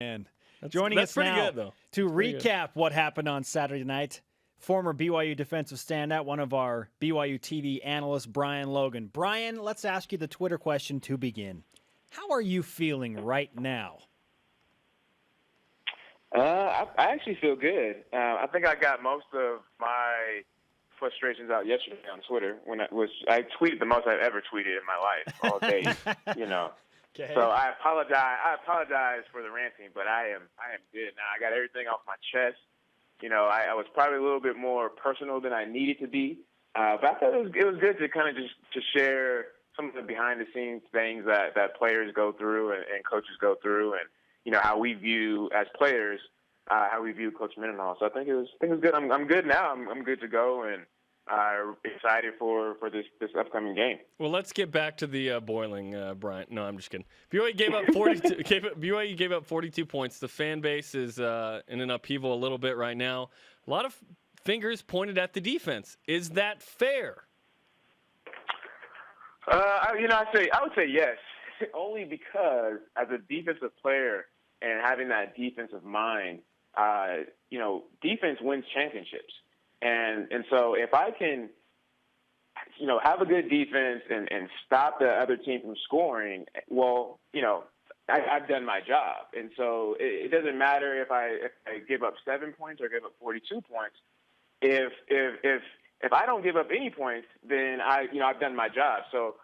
And joining us now to recap what happened on Saturday night, former BYU defensive standout, one of our BYU TV analysts, Brian Logan. Brian, let's ask you the Twitter question to begin. How are you feeling right now? I actually feel good. I think I got most of my frustrations out yesterday on Twitter when I tweeted the most I've ever tweeted in my life all day. Okay. So I apologize for the ranting, but I am good now. I got everything off my chest. I was probably a little bit more personal than I needed to be, but I thought it was good to kind of just to share some of the behind the scenes things that players go through and coaches go through, and how we view as players, how we view Coach Mendenhall. So I think it was good. I'm good now. I'm good to go, and excited for this upcoming game. Well, let's get back to the boiling, Brian. No, I'm just kidding. BYU gave up 42. BYU gave up 42 points. The fan base is in an upheaval a little bit right now. A lot of fingers pointed at the defense. Is that fair? I would say yes, only because as a defensive player and having that defensive mind, defense wins championships. And so if I can, have a good defense and stop the other team from scoring, well, I've done my job. And so it doesn't matter if I give up 7 points or give up 42 points. If I don't give up any points, then I've done my job. So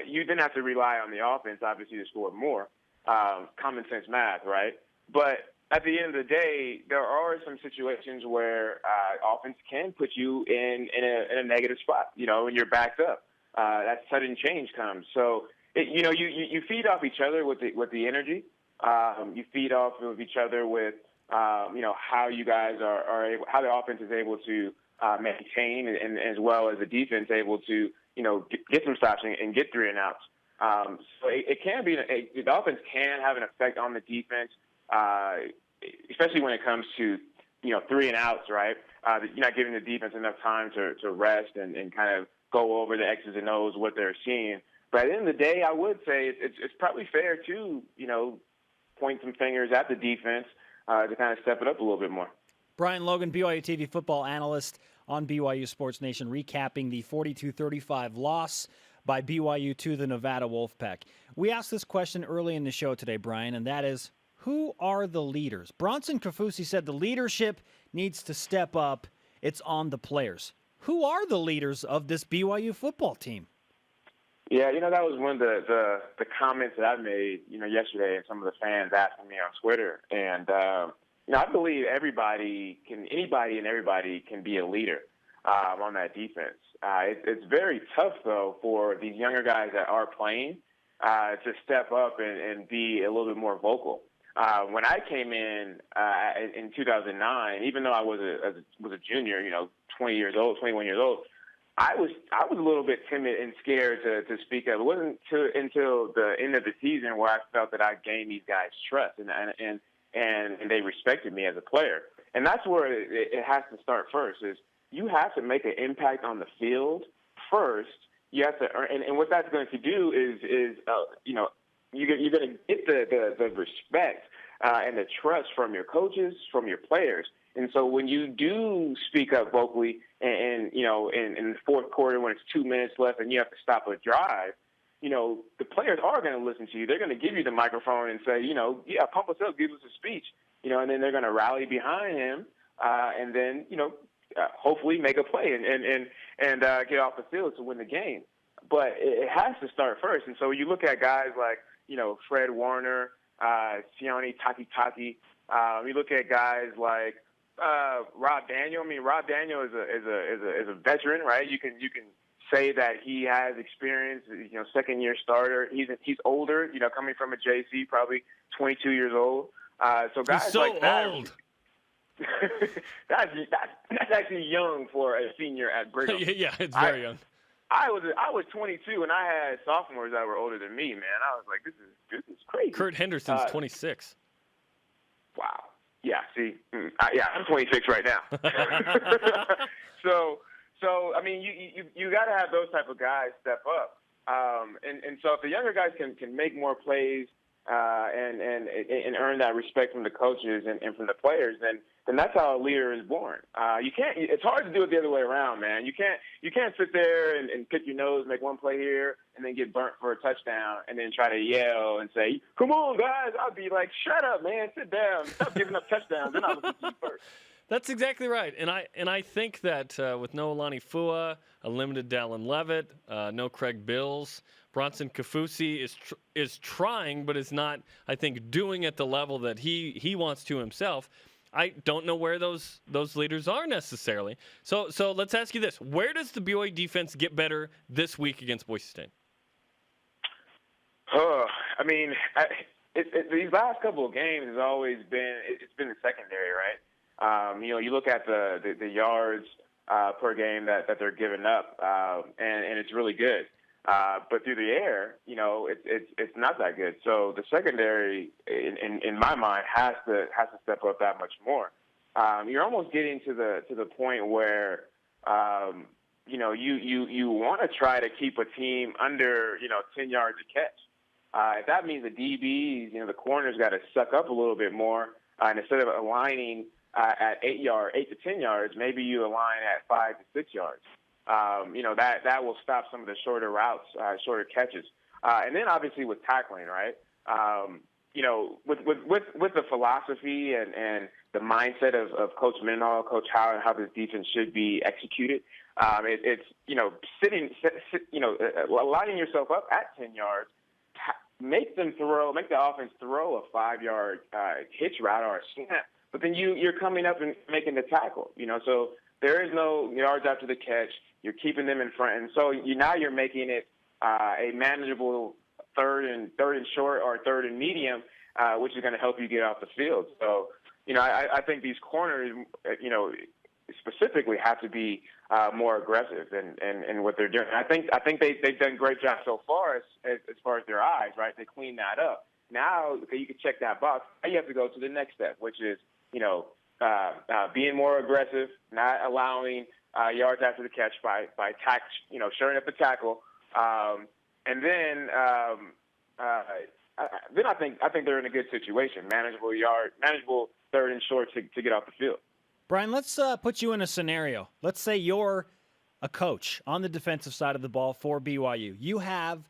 you then have to rely on the offense, obviously, to score more. Common sense math, right? But at the end of the day, there are some situations where offense can put you in a negative spot, when you're backed up. That sudden change comes. So, you feed off each other with the energy. You feed off of each other with, how you guys are able, how the offense is able to maintain, and as well as the defense able to, get some stops and get 3 and outs. So it can be the offense can have an effect on the defense, especially when it comes to 3 and outs, right? You're not giving the defense enough time to rest and kind of go over the X's and O's, what they're seeing. But at the end of the day, I would say it's probably fair to point some fingers at the defense to kind of step it up a little bit more. Brian Logan, BYU TV football analyst on BYU Sports Nation, recapping the 42-35 loss by BYU to the Nevada Wolfpack. We asked this question early in the show today, Brian, and that is, who are the leaders? Bronson Kafusi said the leadership needs to step up. It's on the players. Who are the leaders of this BYU football team? Yeah, that was one of the comments that I made, yesterday, and some of the fans asking me on Twitter. And, I believe anybody and everybody can be a leader on that defense. It's very tough, though, for these younger guys that are playing to step up and be a little bit more vocal. When I came in 2009, even though I was a junior, 21 years old, I was a little bit timid and scared to speak up. It wasn't until the end of the season where I felt that I gained these guys' trust and they respected me as a player. And that's where it has to start first. Is you have to make an impact on the field first. You have to, and what that's going to do is you're going to get the respect and the trust from your coaches, from your players. And so when you do speak up vocally and in the fourth quarter when it's 2 minutes left and you have to stop a drive, the players are going to listen to you. They're going to give you the microphone and say, yeah, pump us up, give us a speech, and then they're going to rally behind him and then, hopefully make a play and get off the field to win the game. But it has to start first. And so you look at guys like, Fred Warner, Sione Takitaki. You look at guys like Rob Daniel. I mean, Rob Daniel is a veteran, right? You can say that he has experience. Second-year starter. He's older. Coming from a JC, probably 22 years old. So guys he's so like that. Old. that's actually young for a senior at Brigham. Yeah, it's very young. I was 22 and I had sophomores that were older than me, man. I was like, this is crazy. Kurt Henderson's 26. Wow. Yeah. See, I'm 26 right now. So I mean, you got to have those type of guys step up. And so if the younger guys can make more plays, and earn that respect from the coaches and from the players, then that's how a leader is born. You can't. It's hard to do it the other way around, man. You can't sit there and pick your nose, make one play here, and then get burnt for a touchdown, and then try to yell and say, "Come on, guys!" I'll be like, "Shut up, man! Sit down! Stop giving up touchdowns. They're not looking at you first." That's exactly right, and I think that with no Alani Fua, a limited Dallin Levitt, no Craig Bills, Bronson Kafusi is trying, but is not, I think, doing at the level that he wants to himself. I don't know where those leaders are necessarily. So let's ask you this: where does the BYU defense get better this week against Boise State? I mean, these last couple of games has always been it's been the secondary, right? You look at the yards per game that they're giving up, and it's really good. But through the air, it's not that good. So the secondary, in my mind, has to step up that much more. You're almost getting to the point where you want to try to keep a team under 10 yards a catch. If that means the DBs, the corners got to suck up a little bit more, and instead of aligning at 8 to 10 yards, maybe you align at 5 to 6 yards. That will stop some of the shorter routes, shorter catches. And then obviously with tackling, right? With the philosophy and the mindset of Coach Mendenhall, Coach Howard, how this defense should be executed, it's lining yourself up at 10 yards, make the offense throw a 5-yard hitch route or a snap, but then you're coming up and making the tackle, so there is no yards after the catch. You're keeping them in front, and so now you're making it a manageable third and short or third and medium, which is going to help you get off the field. So, I think these corners, specifically have to be more aggressive in what they're doing. I think they've done a great job so far as far as their eyes, right? They cleaned that up. Now you can check that box. Now you have to go to the next step, which is being more aggressive, not allowing yards after the catch by shoring up the tackle, and then I think they're in a good situation, manageable third and short to get off the field. Brian, let's put you in a scenario. Let's say you're a coach on the defensive side of the ball for BYU. You have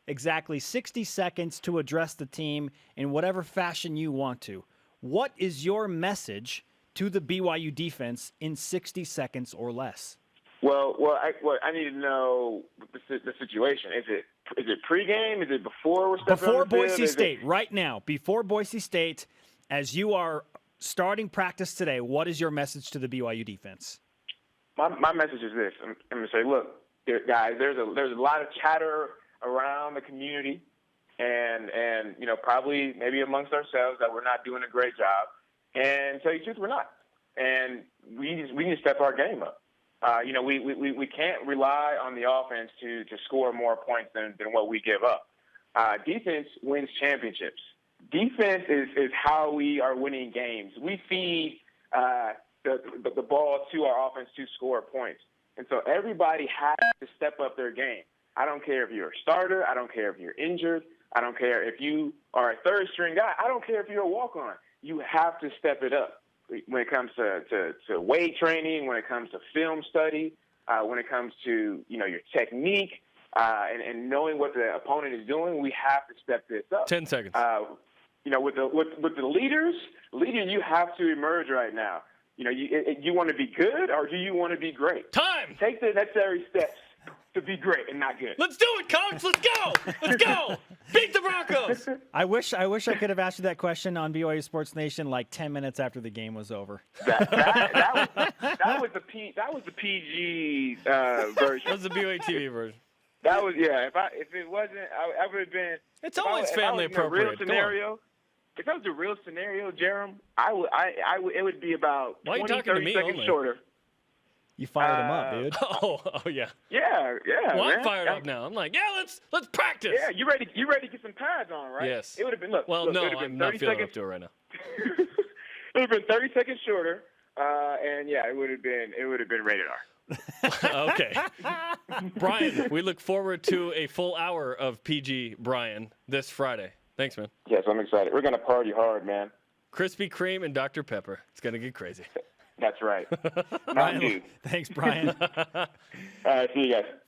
exactly 60 seconds to address the team in whatever fashion you want to. What is your message to the BYU defense in 60 seconds or less? Well, I need to know the situation. Is it pregame? Is it before we're stepping Before on the field? Boise State, right now, before Boise State, as you are starting practice today, what is your message to the BYU defense? My message is this. I'm going to say, look, guys, there's a lot of chatter around the community and probably maybe amongst ourselves that we're not doing a great job. And to tell you the truth, we're not. And we need to step our game up. We can't rely on the offense to score more points than what we give up. Defense wins championships. Defense is how we are winning games. We feed the ball to our offense to score points. And so everybody has to step up their game. I don't care if you're a starter. I don't care if you're injured. I don't care if you are a third-string guy. I don't care if you're a walk-on. You have to step it up when it comes to weight training, when it comes to film study, when it comes to your technique, and knowing what the opponent is doing. We have to step this up. 10 seconds. With the leaders, you have to emerge right now. You want to be good, or do you want to be great? Time. Take the necessary steps to be great and not good. Let's do it, Coach. Let's go. Let's go. Beat the Broncos. I wish I could have asked you that question on BYU Sports Nation like 10 minutes after the game was over. That was the PG version. That was the BYUtv version. That was If it wasn't, I would have been. It's always family appropriate. Real scenario. If that was a real scenario, Jerem, it would be about 20-30 seconds shorter. You fired him up, dude. Oh yeah. Yeah. Well, man. I'm fired up now. I'm like, let's practice. Yeah, you ready to get some pads on, right? Yes. It would have been I'm not feeling up to it right now. It would have been 30 seconds shorter, and it would have been rated R. Okay. Brian, we look forward to a full hour of PG Brian this Friday. Thanks, man. Yes, I'm excited. We're going to party hard, man. Krispy Kreme and Dr. Pepper. It's going to get crazy. That's right. Brian, thanks, Brian. All right, see you guys.